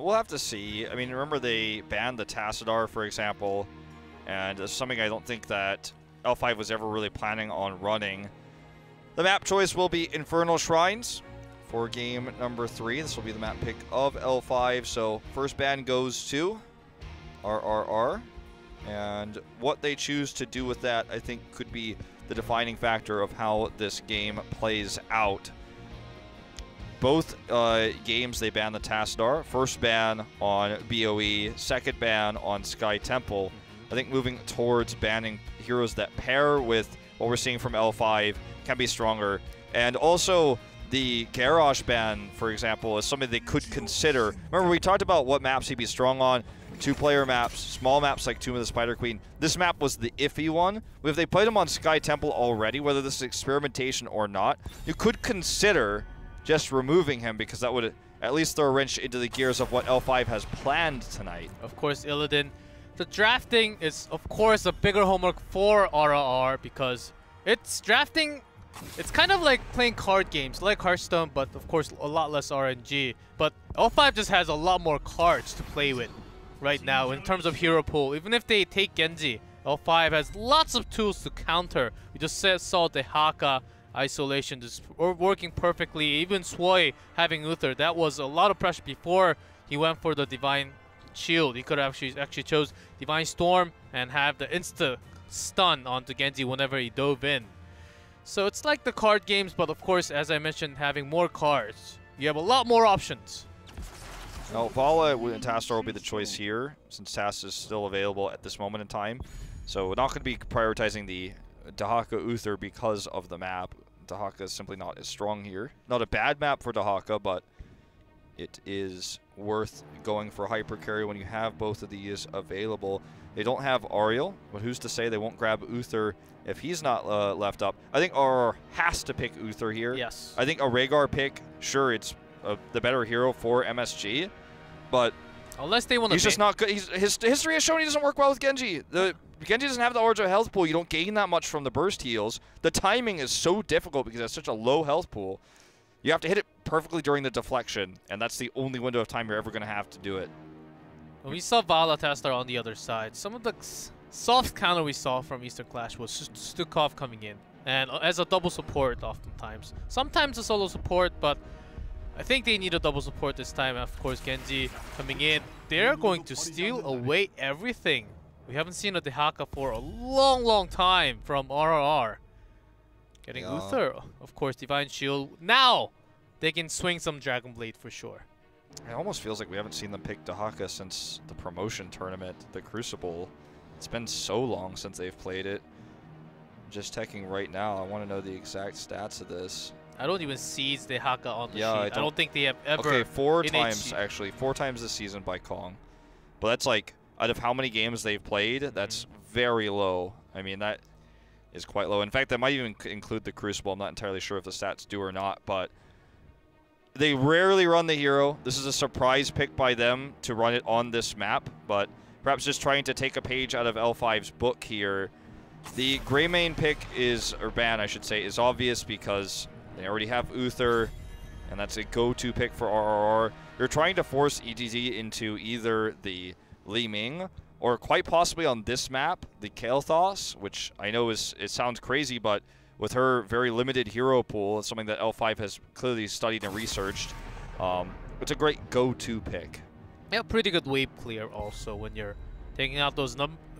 we'll have to see. I mean, remember they banned the Tassadar, for example, and it's something I don't think that L5 was ever really planning on running. The map choice will be Infernal Shrines for game number 3. This will be the map pick of L5. So first ban goes to RRR. And what they choose to do with that, I think, could be the defining factor of how this game plays out. Both games, they ban the Tassadar. First ban on BOE, second ban on Sky Temple. I think moving towards banning heroes that pair with what we're seeing from L5 can be stronger. And also, the Garrosh ban, for example, is something they could consider. Remember, we talked about what maps he'd be strong on. 2-player maps, small maps like Tomb of the Spider Queen. This map was the iffy one. If they played him on Sky Temple already, whether this is experimentation or not, you could consider just removing him, because that would at least throw a wrench into the gears of what L5 has planned tonight. Of course, Illidan. The drafting is, of course, a bigger homework for RRR, because it's drafting. It's kind of like playing card games, like Hearthstone, but of course a lot less RNG. But L5 just has a lot more cards to play with right now in terms of hero pool. Even if they take Genji, L5 has lots of tools to counter. We just saw Dahaka isolation just working perfectly. Even Swoi having Uther, that was a lot of pressure before he went for the Divine Shield. He could have actually chose Divine Storm and have the insta stun onto Genji whenever he dove in. So it's like the card games, but of course, as I mentioned, having more cards, you have a lot more options. Now, Vala and Tassadar will be the choice here, since Tass is still available at this moment in time. So we're not going to be prioritizing the Dahaka Uther because of the map. Dahaka is simply not as strong here. Not a bad map for Dahaka, but it is worth going for Hyper Carry when you have both of these available. They don't have Ariel, but who's to say they won't grab Uther if he's not left up? I think RR has to pick Uther here. Yes. I think a Rhaegar pick, sure, it's the better hero for MSG, but unless they want to, he's just not good. His history has shown he doesn't work well with Genji. Genji doesn't have the larger health pool. You don't gain that much from the burst heals. The timing is so difficult because it has such a low health pool. You have to hit it perfectly during the deflection, and that's the only window of time you're ever going to have to do it. We saw Vala Tassadar on the other side. Some of the soft counter we saw from Eastern Clash was Stukov coming in, and as a double support oftentimes. Sometimes a solo support, but I think they need a double support this time. Of course, Genji coming in. They're going to steal away everything. We haven't seen a Dahaka for a long, long time from RRR. Getting Uther, of course, Divine Shield. Now they can swing some Dragon Blade for sure. It almost feels like we haven't seen them pick Dahaka since the promotion tournament, the Crucible. It's been so long since they've played it. Just checking right now. I want to know the exact stats of this. I don't even see Dahaka on the sheet. I don't think they have ever. Okay, 4 times actually. 4 times this season by Kong. But that's like, out of how many games they've played, that's very low. I mean, that is quite low. In fact, that might even include the Crucible. I'm not entirely sure if the stats do or not, but they rarely run the hero. This is a surprise pick by them to run it on this map, but perhaps just trying to take a page out of L5's book here. The Greymane pick is, or ban I should say, is obvious because they already have Uther, and that's a go-to pick for RRR. They're trying to force HGC into either the Li Ming or quite possibly on this map, the Kael'thas, which I know it sounds crazy, but with her very limited hero pool, it's something that L5 has clearly studied and researched. It's a great go-to pick. Yeah, pretty good wave clear also when you're taking out those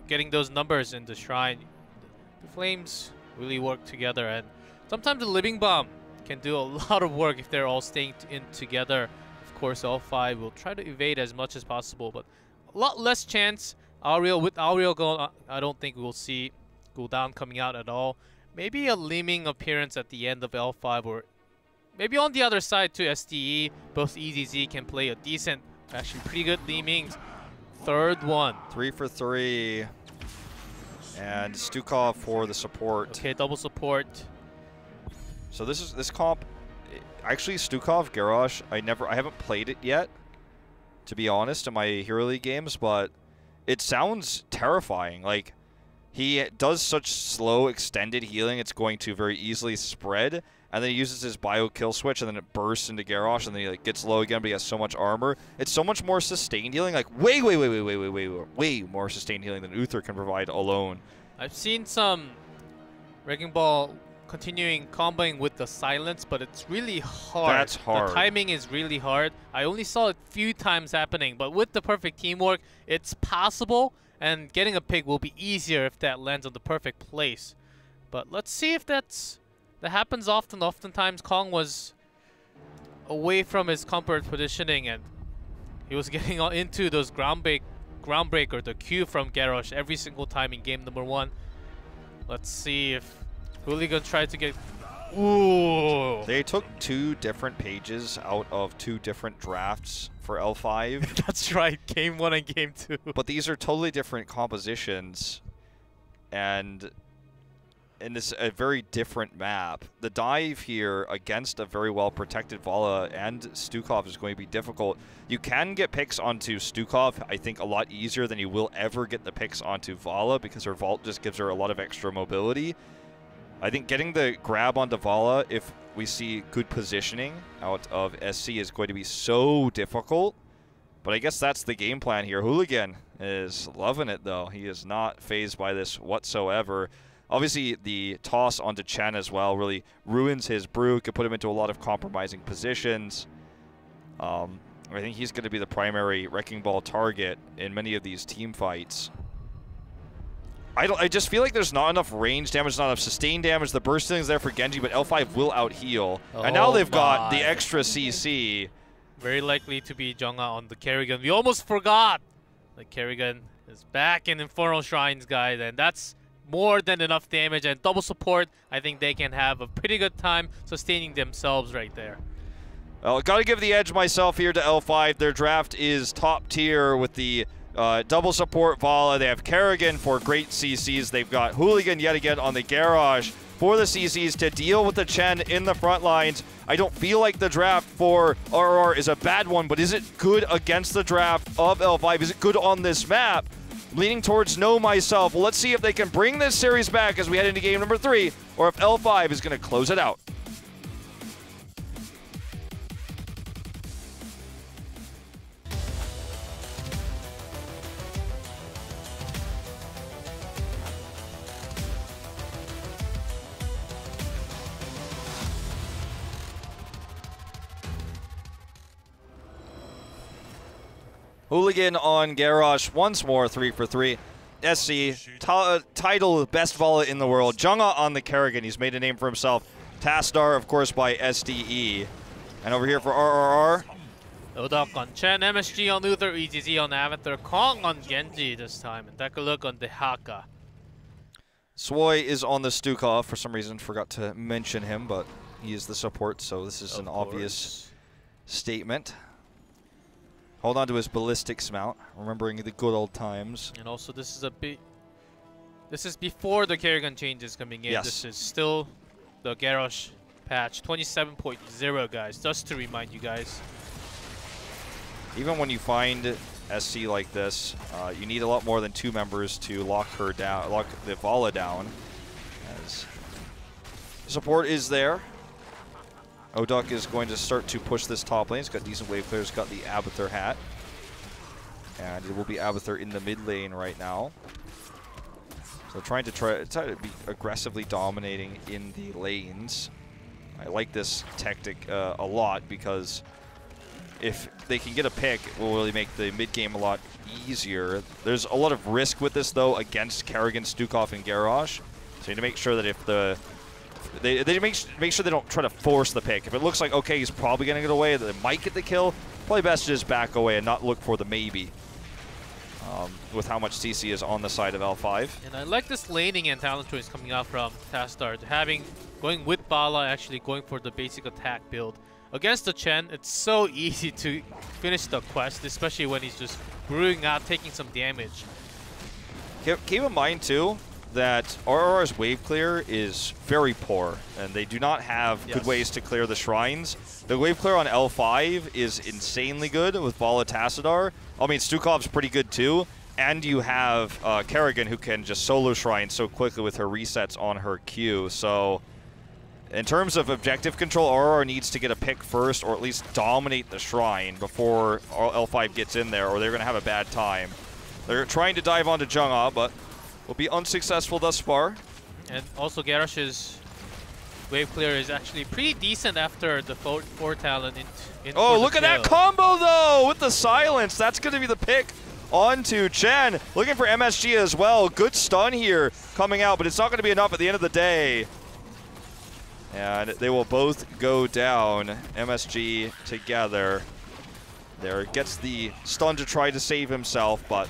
getting those numbers in the shrine. The flames really work together, and sometimes the living bomb can do a lot of work if they're all staying in together. Of course, L5 will try to evade as much as possible, but a lot less chance. With Ariel going, I don't think we'll see cooldown coming out at all. Maybe a Li Ming appearance at the end of L5, or maybe on the other side to SDE. Both EZZ can play a decent, actually pretty good Li Ming. Third one. 3 for 3. And Stukov for the support. Okay, double support. So this comp, actually Stukov, Garrosh, I haven't played it yet, to be honest, in my Hero League games, but it sounds terrifying. Like, he does such slow, extended healing, it's going to very easily spread. and then he uses his bio kill switch, and then it bursts into Garrosh, and then he like gets low again, but he has so much armor. It's so much more sustained healing, like way more sustained healing than Uther can provide alone. I've seen some Wrecking Ball continuing comboing with the silence, but it's really hard. That's hard. The timing is really hard. I only saw it a few times happening, but with the perfect teamwork, it's possible, and getting a pick will be easier if that lands on the perfect place. But let's see if that happens often. Oftentimes, Kong was away from his comfort positioning, and he was getting into those groundbreaker, the Q from Garrosh every single time in game number 1. Let's see if Hooligan tried to get... Ooh! They took 2 different pages out of 2 different drafts for L5. That's right, game 1 and game 2. But these are totally different compositions, and it's a very different map. The dive here against a very well protected Vala and Stukov is going to be difficult. You can get picks onto Stukov, I think, a lot easier than you will ever get the picks onto Vala, because her vault just gives her a lot of extra mobility. I think getting the grab onto Vala, if we see good positioning out of SC, is going to be so difficult. But I guess that's the game plan here. Hooligan is loving it, though. He is not phased by this whatsoever. Obviously, the toss onto Chen as well really ruins his brew, could put him into a lot of compromising positions. I think he's going to be the primary Wrecking Ball target in many of these team fights. I just feel like there's not enough range damage, not enough sustained damage. The burst healing is there for Genji, but L5 will out-heal. And now they've got the extra CC. Very likely to be Jungha on the Kerrigan. We almost forgot! The Kerrigan is back in Infernal Shrines, guys, and that's more than enough damage. And double support, I think they can have a pretty good time sustaining themselves right there. Well, gotta give the edge myself here to L5. Their draft is top tier with the double support Vala. They have Kerrigan for great CCs. They've got Hooligan yet again on the Garrosh for the CCs to deal with the Chen in the front lines. I don't feel like the draft for RR is a bad one, but is it good against the draft of L5? Is it good on this map? Leaning towards no myself. Well, let's see if they can bring this series back as we head into game number 3, or if L5 is going to close it out. Hooligan on Garrosh once more, 3 for 3. SC, title best Vala in the world. Jungha on the Kerrigan, he's made a name for himself. Tasdar, of course, by SDE. And over here for RRR. Odok on Chen, MSG on Uther, EGZ on Avatar, Kong on Genji this time, and take a look on Dahaka. Swoy is on the Stukov. For some reason, forgot to mention him, but he is the support, so this is an obvious statement. Hold on to his ballistics mount, remembering the good old times. And also, this is before the Kerrigan changes coming in. Yes. This is still the Garrosh patch 27.0, guys. Just to remind you guys. Even when you find SC like this, you need a lot more than 2 members to lock her down, lock the Vala down. As support is there. Oduk is going to start to push this top lane. He's got decent wave clears, got the Abathur hat. And it will be Abathur in the mid lane right now. So trying to be aggressively dominating in the lanes. I like this tactic a lot, because if they can get a pick, it will really make the mid game a lot easier. There's a lot of risk with this, though, against Kerrigan, Stukov, and Garrosh. So you need to make sure that if they make sure they don't try to force the pick. If it looks like, okay, he's probably going to get away, that they might get the kill, probably best to just back away and not look for the maybe. With how much CC is on the side of L5. And I like this laning and talent choice coming out from Tasdar. Going with Vala, actually going for the basic attack build. Against the Chen, it's so easy to finish the quest, especially when he's just brewing out, taking some damage. Keep in mind, too, that RRR's wave clear is very poor, and they do not have good ways to clear the shrines. The wave clear on L5 is insanely good with Vala Tassadar. I mean, Stukov's pretty good too, and you have Kerrigan, who can just solo shrine so quickly with her resets on her Q. So In terms of objective control, RR needs to get a pick first, or at least dominate the shrine before L5 gets in there, or they're going to have a bad time. They're trying to dive onto Jungha, but will be unsuccessful thus far. And also Garrosh's wave clear is actually pretty decent after the 4 talent in Oh, look at that combo though with the silence. That's going to be the pick onto Chen. Looking for MSG as well. Good stun here coming out, but it's not going to be enough at the end of the day. And they will both go down. MSG together. There gets the stun to try to save himself, but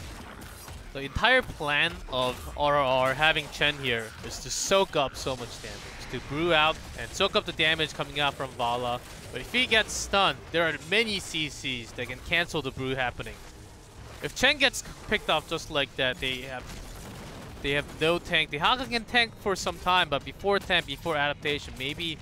the entire plan of RRR having Chen here is to soak up so much damage, to brew out and soak up the damage coming out from Vala. But if he gets stunned, there are many CCs that can cancel the brew happening. If Chen gets picked off just like that, they have no tank. Dahaka can tank for some time, but before adaptation, maybe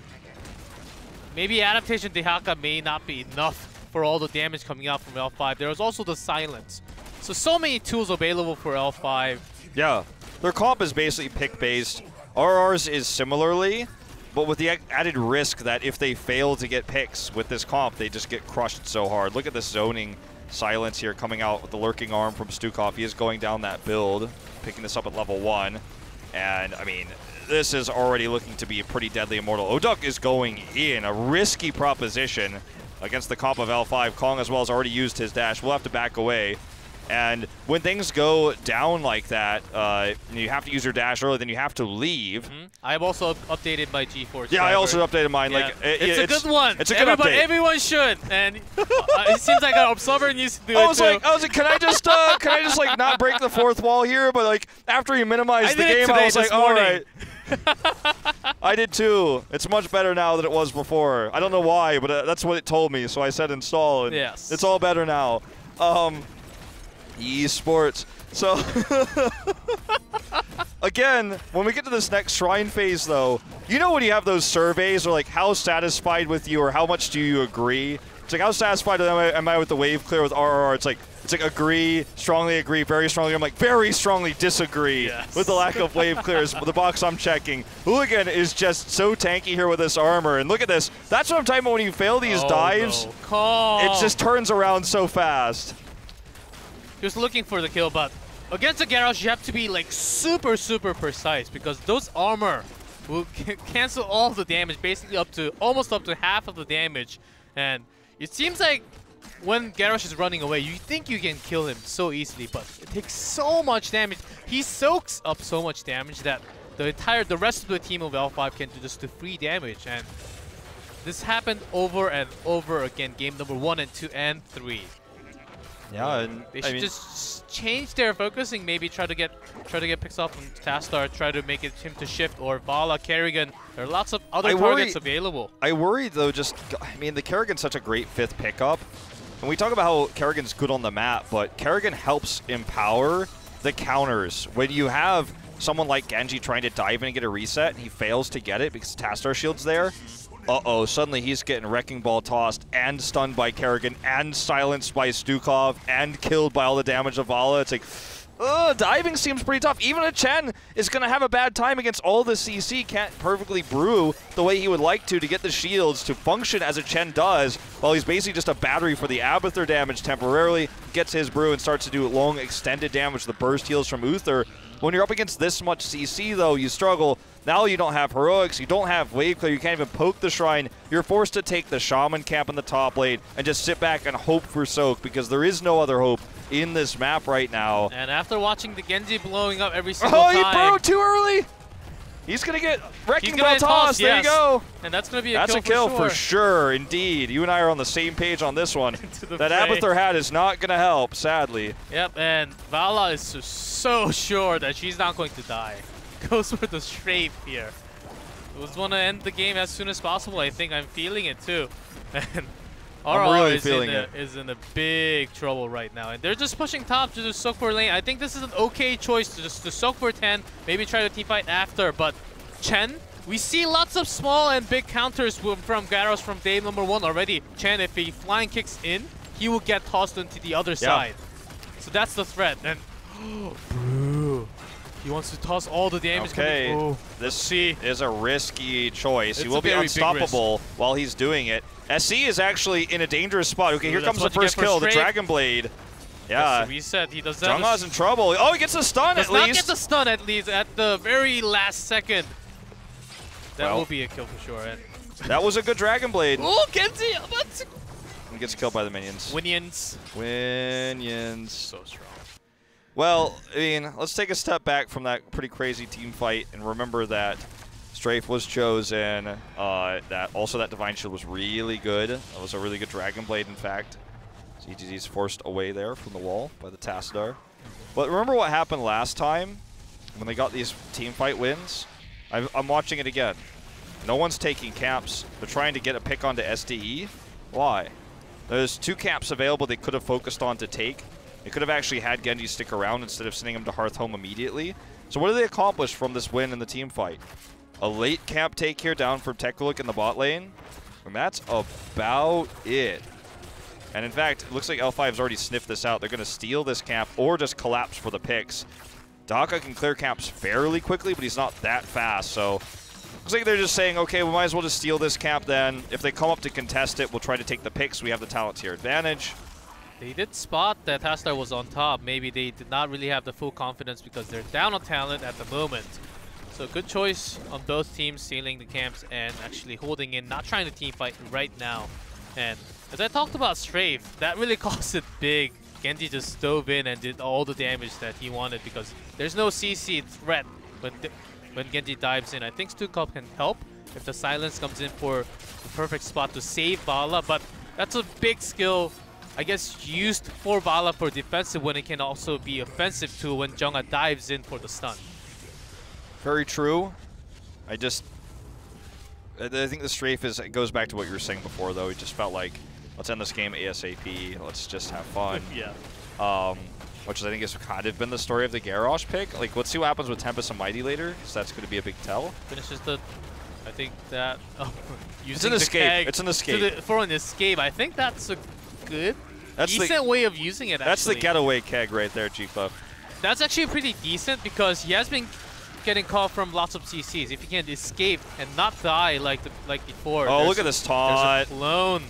adaptation Dahaka may not be enough for all the damage coming out from L5. There was also the silence. So many tools available for L5. Yeah, their comp is basically pick-based. RR's is similarly, but with the added risk that if they fail to get picks with this comp, they just get crushed so hard. Look at this zoning silence here coming out with the lurking arm from Stukov. He is going down that build, picking this up at level 1. And, I mean, this is already looking to be a pretty deadly immortal. Oduk is going in, a risky proposition against the comp of L5. Kong as well has already used his dash. We'll have to back away. And when things go down like that, you have to use your dash early, then you have to leave. I've also updated my G4 Yeah, driver. I also updated mine. Yeah. Like it's a good one. It's a good update. Everyone should. And it seems like an Observer needs to do it too. I was like, can I just like not break the fourth wall here? But like after he minimized the game, I was like, all right. I did too. It's much better now than it was before. I don't know why, but that's what it told me. So I said install, and yes, it's all better now. Esports. So again, when we get to this next shrine phase though, you know when you have those surveys or like how satisfied with you or how much do you agree? It's like how satisfied am I with the wave clear with RRR? It's like agree, strongly agree, very strongly. I'm like very strongly disagree with the lack of wave clears. The box I'm checking. Hooligan is just so tanky here with this armor, and look at this. That's what I'm talking about when you fail these dives. No. It just turns around so fast. He was looking for the kill, but against the Garrosh, you have to be like super precise because those armor will cancel all the damage, basically almost up to half of the damage. And it seems like when Garrosh is running away, you think you can kill him so easily, but it takes so much damage. He soaks up so much damage that the rest of the team of L5 can do just the free damage. And this happened over and over again, game number 1 and 2 and 3. Yeah, and they should just change their focusing. Maybe try to get picks off from Tastar. Try to make him to shift, or Vala, Kerrigan. There are lots of other targets available. I worry though. I mean, the Kerrigan's such a great 5th pickup, and we talk about how Kerrigan's good on the map, but Kerrigan helps empower the counters. When you have someone like Genji trying to dive in and get a reset, and he fails to get it because Tastar shield's there. Uh-oh, suddenly he's getting Wrecking Ball tossed and stunned by Kerrigan and silenced by Stukov and killed by all the damage of Vala. It's like, diving seems pretty tough. Even a Chen is going to have a bad time against all the CC. Can't perfectly brew the way he would like to get the shields to function as a Chen does, while he's basically just a battery for the Abathur damage temporarily. Gets his brew and starts to do long extended damage. The burst heals from Uther. When you're up against this much CC, though, you struggle. Now you don't have heroics, you don't have wave clear, you can't even poke the shrine. You're forced to take the shaman camp in the top lane and just sit back and hope for soak, because there is no other hope in this map right now. And after watching the Genji blowing up every single time... Oh, he brewed too early! He's going to get Wrecking Ball tossed. There you go. And that's going to be a kill for sure, indeed. You and I are on the same page on this one. That Abathur hat is not going to help, sadly. Yep, and Vala is so sure that she's not going to die. Goes for the strafe here. Just want to end the game as soon as possible. I think I'm feeling it too. And RR is in a big trouble right now. And they're just pushing top to the soak for lane. I think this is an okay choice to soak for 10. Maybe try to team fight after. But Chen, we see lots of small and big counters from Garrosh from day number 1 already. Chen, if he flying kicks in, he will get tossed into the other side. So that's the threat. And He wants to toss all the damage. Okay, coming. this is a risky choice. It's he will be unstoppable while he's doing it. SC is actually in a dangerous spot. Okay, here comes the first kill, the Dragon Blade. Yeah. Reset. He does that. Jungha's in trouble. Oh, he gets a stun at least. Does not get the stun at least at the very last second. That will be a kill for sure. And that was a good Dragon Blade. Oh, Genji! He gets killed by the minions. Winions. So strong. Well, I mean, let's take a step back from that pretty crazy team fight and remember that Strafe was chosen. That Divine Shield was really good. That was a really good Dragon Blade, in fact. HGC's forced away there from the wall by the Tassadar. But remember what happened last time when they got these team fight wins? I'm watching it again. No one's taking camps. They're trying to get a pick onto SDE. Why? There's 2 camps available they could have focused on to take. They could have actually had Genji stick around instead of sending him to Hearth Home immediately. So what do they accomplish from this win in the team fight? A late camp take here down from Tekalik in the bot lane. And that's about it. And in fact, it looks like L5's already sniffed this out. They're going to steal this camp or just collapse for the picks. Dahaka can clear camps fairly quickly, but he's not that fast. So looks like they're just saying, okay, we might as well just steal this camp then. If they come up to contest it, we'll try to take the picks. We have the talent tier advantage. They did spot that Tassadar was on top. Maybe they did not really have the full confidence because they're down on talent at the moment. So good choice on both teams stealing the camps and actually holding in, not trying to team fight right now. And as I talked about Strafe, that really cost it big. Genji just dove in and did all the damage that he wanted because there's no CC threat when Genji dives in. I think Stukov can help if the silence comes in for the perfect spot to save Vala, but that's a big skill, I guess, used for Vala for defensive when it can also be offensive too when Jungha dives in for the stun. Very true. I think the Strafe goes back to what you were saying before, though. It just felt like, let's end this game ASAP. Let's just have fun. Yeah. Which I think has kind of been the story of the Garrosh pick. Like, let's see what happens with Tempest and Mighty later, because that's going to be a big tell. Finishes the, I think that, it's an escape. It's an escape. For an escape, I think that's a good, decent way of using it, actually. That's the getaway keg right there, G-Club. That's actually pretty decent because he has been getting caught from lots of CCs. If he can escape and not die like before. Oh, look at this taunt. There's a clone.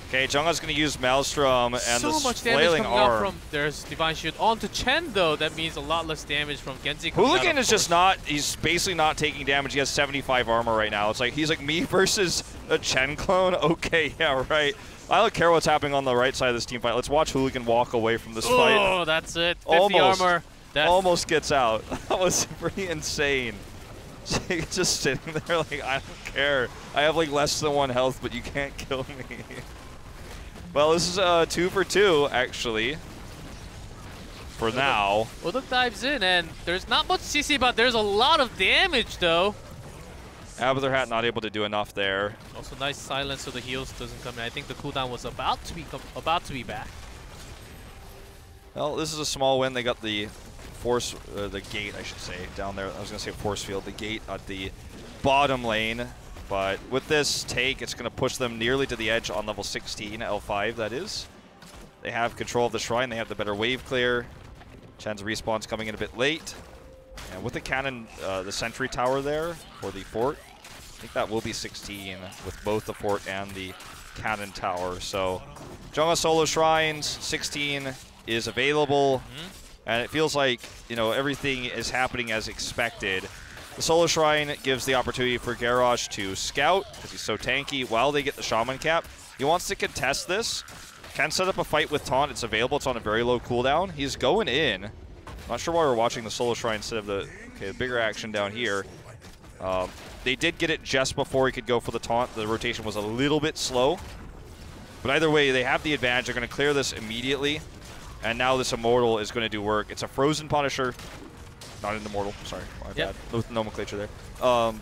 Okay, Jungha's going to use Maelstrom and so the much damage flailing coming arm. out from there's Divine Shield onto Chen though. That means a lot less damage from Genji. Hooligan is just not. He's basically not taking damage. He has 75 armor right now. It's like he's like me versus a Chen clone. Okay, yeah, right. I don't care what's happening on the right side of this team fight. Let's watch Hooligan walk away from this fight. Oh, that's it. 50 armor. Almost gets out. That was pretty insane. Just sitting there like, I don't care. I have like less than 1 health, but you can't kill me. Well, this is 2 for 2, actually. For now. Uduk dives in, and there's not much CC, but there's a lot of damage, though. Abathur Hat not able to do enough there. Also, nice silence so the heals doesn't come in. I think the cooldown was about to be back. Well, this is a small win. They got the the gate, I should say, down there. I was going to say force field, the gate at the bottom lane. But with this take, it's going to push them nearly to the edge on level 16, L5 that is. They have control of the shrine. They have the better wave clear. Chen's respawn's coming in a bit late. And with the cannon, the sentry tower there for the fort, I think that will be 16 with both the fort and the cannon tower. So Jungha solo shrines, 16 is available. And it feels like, you know, everything is happening as expected. The Solo Shrine gives the opportunity for Garrosh to scout, because he's so tanky, while they get the Shaman cap. He wants to contest this. Can set up a fight with Taunt. It's available. It's on a very low cooldown. He's going in. Not sure why we're watching the Solo Shrine instead of the bigger action down here. They did get it just before he could go for the Taunt. The rotation was a little bit slow. But either way, they have the advantage. They're going to clear this immediately. And now this Immortal is going to do work. It's a Frozen Punisher. Not an Immortal. Sorry. My bad. With nomenclature there. An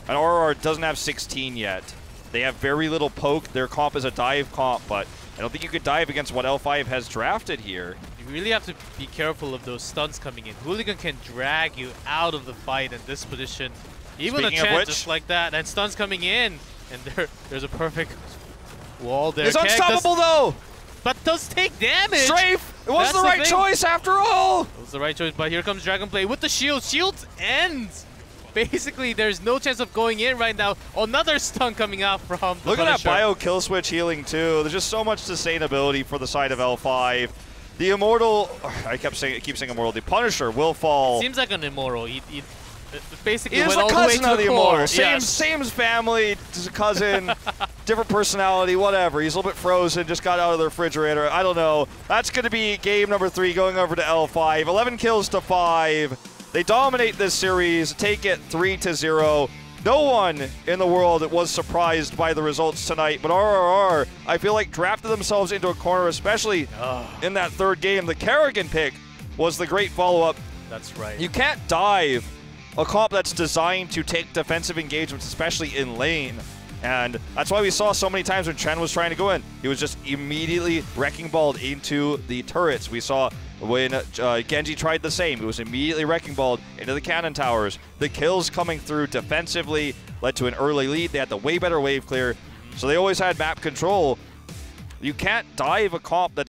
RR doesn't have 16 yet. They have very little poke. Their comp is a dive comp, but I don't think you could dive against what L5 has drafted here. You really have to be careful of those stuns coming in. Hooligan can drag you out of the fight in this position. Even a chance just like that. And stuns coming in. And there's a perfect wall there. It's unstoppable, though! but does take damage. Strafe! It was the right choice after all! It was the right choice, but here comes Dragonblade with the shield. Shields ends! Basically, there's no chance of going in right now. Another stun coming out from the Look at that Punisher. bio kill switch healing too. There's just so much sustainability for the side of L5. The Immortal, I keep saying Immortal, the Punisher will fall. Seems like an Immortal. He basically He is went all the the way cousin to of the the core. Immortal. Same, Yes. same family, just a cousin, different personality, whatever. He's a little bit frozen, just got out of the refrigerator. I don't know. That's going to be game number 3 going over to L5. 11 kills to 5. They dominate this series, take it 3-0. No one in the world was surprised by the results tonight, but RRR, I feel like, drafted themselves into a corner, especially in that third game. The Kerrigan pick was the great follow-up. That's right. You can't dive a comp that's designed to take defensive engagements, especially in lane. And that's why we saw so many times when Chen was trying to go in, he was just immediately wrecking balled into the turrets. We saw when Genji tried the same, he was immediately wrecking balled into the cannon towers. The kills coming through defensively led to an early lead. They had the way better wave clear, so they always had map control. You can't dive a comp that's